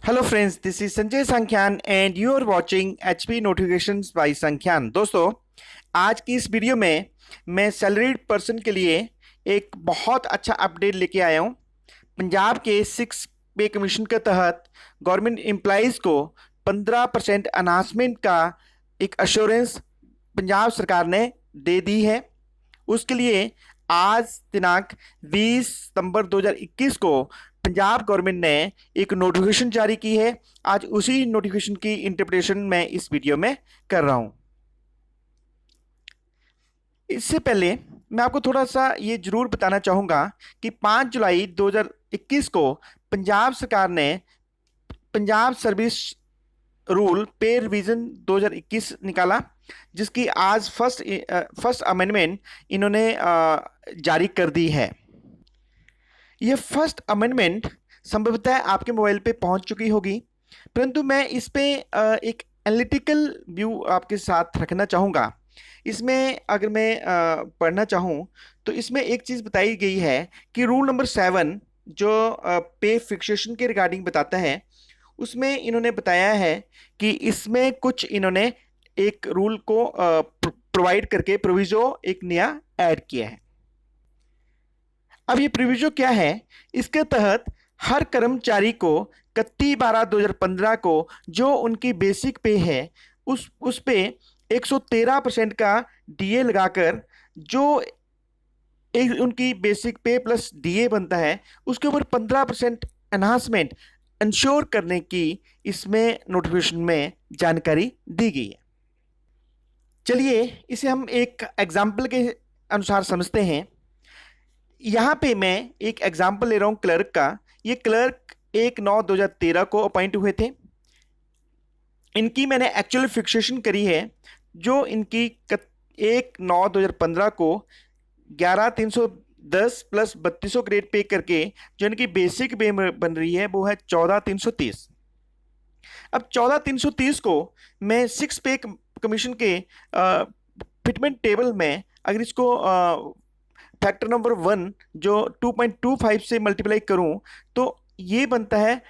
Hello friends, this is Sanjay Sankhyan and you are watching HP notifications by Sankhyan. दोस्तों, आज की इस वीडियो में मैं सैलरीड पर्सन के लिए एक बहुत अच्छा अपडेट लेके आया हूँ। पंजाब के 6 पे कमीशन के तहत गवर्नमेंट एम्प्लॉइज़ को 15% अनाउंसमेंट का एक अश्योरेंस पंजाब सरकार ने दे दी है। उसके लिए आज दिनांक 20 सितंबर 2021 को पंजाब गवर्नमेंट ने एक नोटिफिकेशन जारी की है। आज उसी नोटिफिकेशन की इंटरप्रिटेशन मैं इस वीडियो में कर रहा हूं। इससे पहले मैं आपको थोड़ा सा ये जरूर बताना चाहूँगा कि 5 जुलाई 2021 को पंजाब सरकार ने पंजाब सर्विस रूल पे रिवीजन 2021 निकाला, जिसकी आज फर्स्ट अमेंडमेंट इन्होंने जारी कर दी है। यह फर्स्ट अमेंडमेंट संभवतः आपके मोबाइल पे पहुंच चुकी होगी, परंतु मैं इस पे एक एनालिटिकल व्यू आपके साथ रखना चाहूँगा। इसमें अगर मैं पढ़ना चाहूँ तो इसमें एक चीज़ बताई गई है कि रूल नंबर 7 जो पे फिक्सेशन के रिगार्डिंग बताता है, उसमें इन्होंने बताया है कि इसमें कुछ इन्होंने एक रूल को प्रोवाइड करके प्रोविजो एक नया ऐड किया है। अब ये प्रोविजो क्या है? इसके तहत हर कर्मचारी को 31/12/2015 को जो उनकी बेसिक पे है उस पे 113% का डीए लगाकर जो एक उनकी बेसिक पे प्लस डीए बनता है उसके ऊपर 15% एनहांसमेंट इंश्योर करने की इसमें नोटिफिकेशन में जानकारी दी गई है। चलिए इसे हम एक एग्जाम्पल के अनुसार समझते हैं। यहाँ पे मैं एक एग्जाम्पल ले रहा हूँ क्लर्क का। ये क्लर्क 1/9/2013 को अपॉइंट हुए थे। इनकी मैंने एक्चुअल फिक्सेशन करी है, जो इनकी 1/9/2015 को 11,310 प्लस 3200 ग्रेड पे करके जो इनकी बेसिक पे बन रही है वो है 14,330। अब 14,330 को मैं 6 पे कमीशन के फिटमेंट टेबल में अगर इसको फैक्टर नंबर 1 जो 2.25 से मल्टीप्लाई करूं तो ये बनता है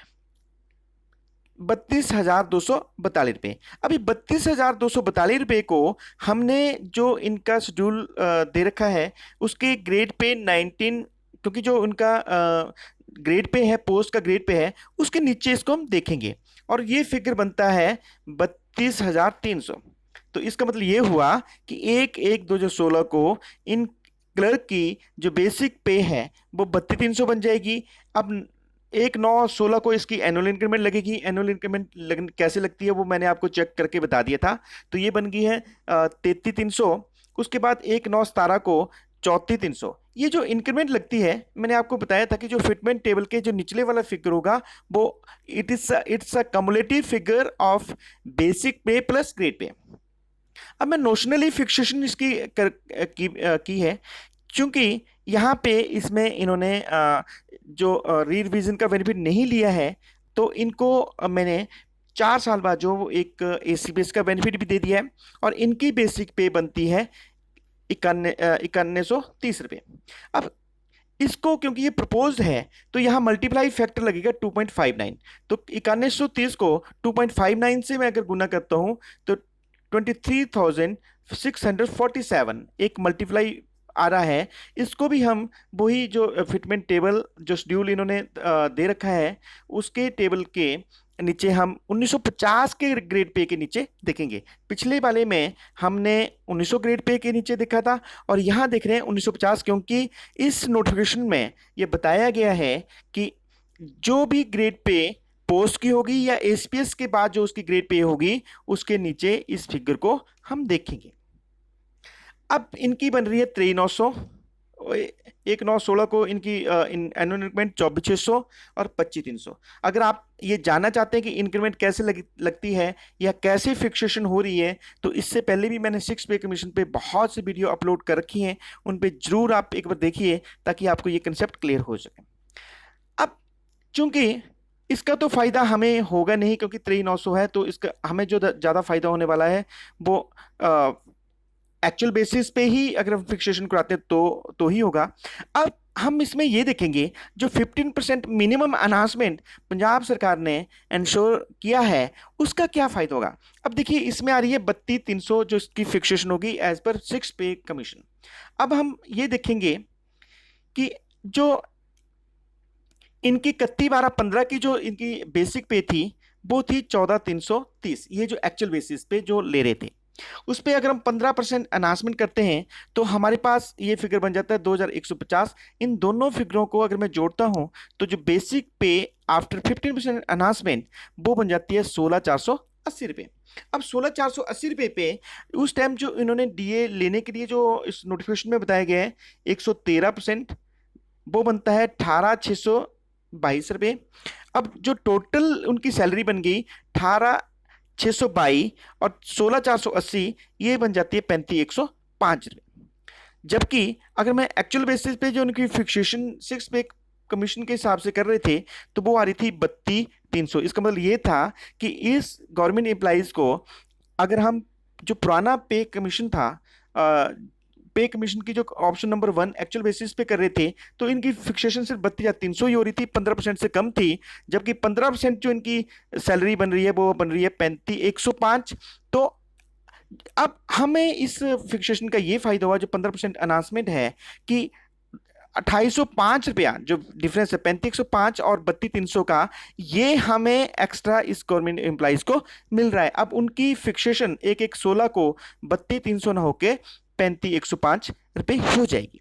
32,242 रुपये। अभी 32,242 रुपये को हमने जो इनका शेड्यूल दे रखा है उसके ग्रेड पे 19, क्योंकि जो उनका ग्रेड पे है, पोस्ट का ग्रेड पे है, उसके नीचे इसको हम देखेंगे और ये फिगर बनता है 32,300। तो इसका मतलब ये हुआ कि 1/1/2016 को इन क्लर्क की जो बेसिक पे है वो 32,300 बन जाएगी। अब 1/9/16 को इसकी एनुअल इंक्रीमेंट लगेगी। एनुअल इंक्रीमेंट कैसे लगती है वो मैंने आपको चेक करके बता दिया था। तो ये बन गई है 33,300। उसके बाद 1/9/17 को 34,300। ये जो इंक्रीमेंट लगती है मैंने आपको बताया था कि जो फिटमेंट टेबल के जो निचले वाला फिगर होगा वो it's a cumulative figure of basic पे प्लस ग्रेड पे। अब मैं नोशनली फिक्सेशन इसकी की है, क्योंकि यहाँ पे इसमें इन्होंने जो री रिवीजन का बेनिफिट नहीं लिया है तो इनको मैंने 4 साल बाद जो एक एसीबीएस का बेनिफिट भी दे दिया है और इनकी बेसिक पे बनती है 9130 रुपये। अब इसको क्योंकि ये प्रपोज्ड है तो यहाँ मल्टीप्लाई फैक्टर लगेगा 2.59। तो 9130 को 2.59 से मैं अगर गुना करता हूँ तो 23,647 एक मल्टीप्लाई आ रहा है। इसको भी हम वही जो फिटमेंट टेबल जो शेड्यूल इन्होंने दे रखा है उसके टेबल के नीचे हम 1950 के ग्रेड पे के नीचे देखेंगे। पिछले वाले में हमने 1900 ग्रेड पे के नीचे देखा था और यहाँ देख रहे हैं 1950, क्योंकि इस नोटिफिकेशन में ये बताया गया है कि जो भी ग्रेड पे पोस्ट की होगी या एसपीएस के बाद जो उसकी ग्रेड पे होगी उसके नीचे इस फिगर को हम देखेंगे। अब इनकी बन रही है 93,900। 1/9/16 को इनकी एनुअल इंक्रीमेंट 24,600 और 25,300। अगर आप ये जानना चाहते हैं कि इंक्रीमेंट कैसे लगती है या कैसे फिक्सेशन हो रही है तो इससे पहले भी मैंने 6 पे कमीशन पे बहुत सी वीडियो अपलोड कर रखी हैं, उन पे जरूर आप एक बार देखिए ताकि आपको ये कंसेप्ट क्लियर हो सके। अब चूंकि इसका तो फ़ायदा हमें होगा नहीं, क्योंकि 93,900 है, तो इसका हमें जो ज़्यादा फ़ायदा होने वाला है वो एक्चुअल बेसिस पे ही अगर हम फिक्सेशन कराते हैं तो ही होगा। अब हम इसमें ये देखेंगे जो 15% मिनिमम अनाउंसमेंट पंजाब सरकार ने इंश्योर किया है उसका क्या फायदा होगा। अब देखिए इसमें आ रही है 32,300 जो इसकी फिक्सेशन होगी एज पर 6 पे कमीशन। अब हम ये देखेंगे कि जो इनकी 31/12/15 की जो इनकी बेसिक पे थी वो थी 14,330, ये जो एक्चुअल बेसिस पे जो ले रहे थे उस पे अगर हम 15% अनाउंसमेंट करते हैं तो हमारे पास ये फिगर बन जाता है 2,150। इन दोनों फिगरों को अगर मैं जोड़ता हूं तो जो बेसिक पे आफ्टर 15% अनाउंसमेंट वो बन जाती है 16,480 रुपये। अब 16,480 रुपये पे उस टाइम जो इन्होंने डीए लेने के लिए जो इस नोटिफिकेशन में बताया गया है 113%, वो बनता है 18,622 रुपये। अब जो टोटल उनकी सैलरी बन गई 18,622 और 16,480, ये बन जाती है 35,105 रुपये। जबकि अगर मैं एक्चुअल बेसिस पे जो उनकी फिक्सेशन 6 पे कमीशन के हिसाब से कर रहे थे तो वो आ रही थी 32,300। इसका मतलब ये था कि इस गवर्नमेंट एम्प्लॉइज को अगर हम जो पुराना पे कमीशन था, पे कमीशन की जो ऑप्शन नंबर 1 एक्चुअल बेसिस पे कर रहे थे तो इनकी फिक्सेशन सिर्फ 32,300 ही हो रही थी, 15% से कम थी। जबकि 15% जो इनकी सैलरी बन रही है वो बन रही है 35,105। तो अब हमें इस फिक्सेशन का ये फायदा हुआ जो 15% अनाउंसमेंट है कि 2,805 रुपया जो डिफरेंस है 35,105 और 32,300 का, ये हमें एक्स्ट्रा इस गवर्नमेंट एम्प्लॉइज को मिल रहा है। अब उनकी फिक्सेशन 1,116 को 32,300 ना होके 35,105 रुपये हो जाएगी।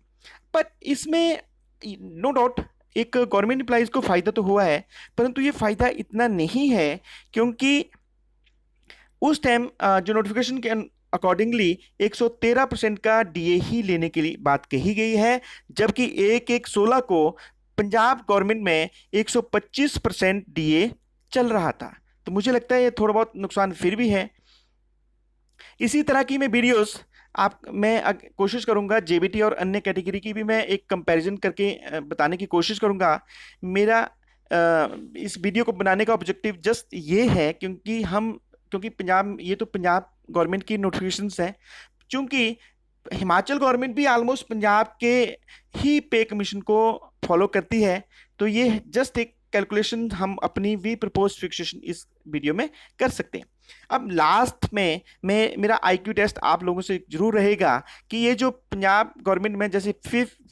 पर इसमें नो डाउट एक गवर्नमेंट एम्प्लॉइज को फायदा तो हुआ है, परंतु ये फायदा इतना नहीं है क्योंकि उस टाइम जो नोटिफिकेशन के अकॉर्डिंगली 113% का डीए ही लेने के लिए बात कही गई है, जबकि 1,116 को पंजाब गवर्नमेंट में 125% डीए चल रहा था। तो मुझे लगता है ये थोड़ा बहुत नुकसान फिर भी है। इसी तरह की मैं वीडियोस मैं कोशिश करूंगा जेबीटी और अन्य कैटेगरी की भी मैं एक कंपैरिजन करके बताने की कोशिश करूंगा। मेरा इस वीडियो को बनाने का ऑब्जेक्टिव जस्ट ये है क्योंकि पंजाब, ये तो पंजाब गवर्नमेंट की नोटिफिकेशंस हैं, चूंकि हिमाचल गवर्नमेंट भी ऑलमोस्ट पंजाब के ही पे कमीशन को फॉलो करती है, तो ये जस्ट एक कैलकुलेशन हम अपनी भी प्रपोज फिक्सेशन इस वीडियो में कर सकते हैं। अब लास्ट में मेरा आईक्यू टेस्ट आप लोगों से जरूर रहेगा कि ये जो पंजाब गवर्नमेंट में जैसे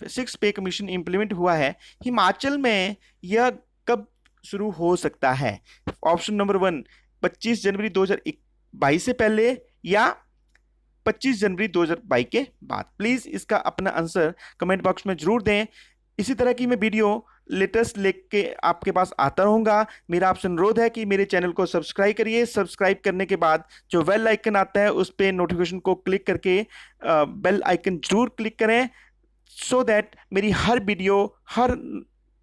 6 पे कमीशन इंप्लीमेंट हुआ है, हिमाचल में यह कब शुरू हो सकता है। ऑप्शन नंबर 1 25 जनवरी 2022 से पहले या 25 जनवरी 2022 के बाद। प्लीज़ इसका अपना आंसर कमेंट बॉक्स में जरूर दें। इसी तरह की मैं वीडियो लेटेस्ट लेके आपके पास आता रहूँगा। मेरा आपसे अनुरोध है कि मेरे चैनल को सब्सक्राइब करिए। सब्सक्राइब करने के बाद जो बेल आइकन आता है उस पर नोटिफिकेशन को क्लिक करके बेल आइकन जरूर क्लिक करें, सो दैट मेरी हर वीडियो, हर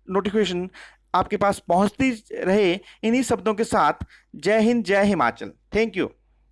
नोटिफिकेशन आपके पास पहुंचती रहे। इन्हीं शब्दों के साथ जय हिंद, जय हिमाचल। Thank you.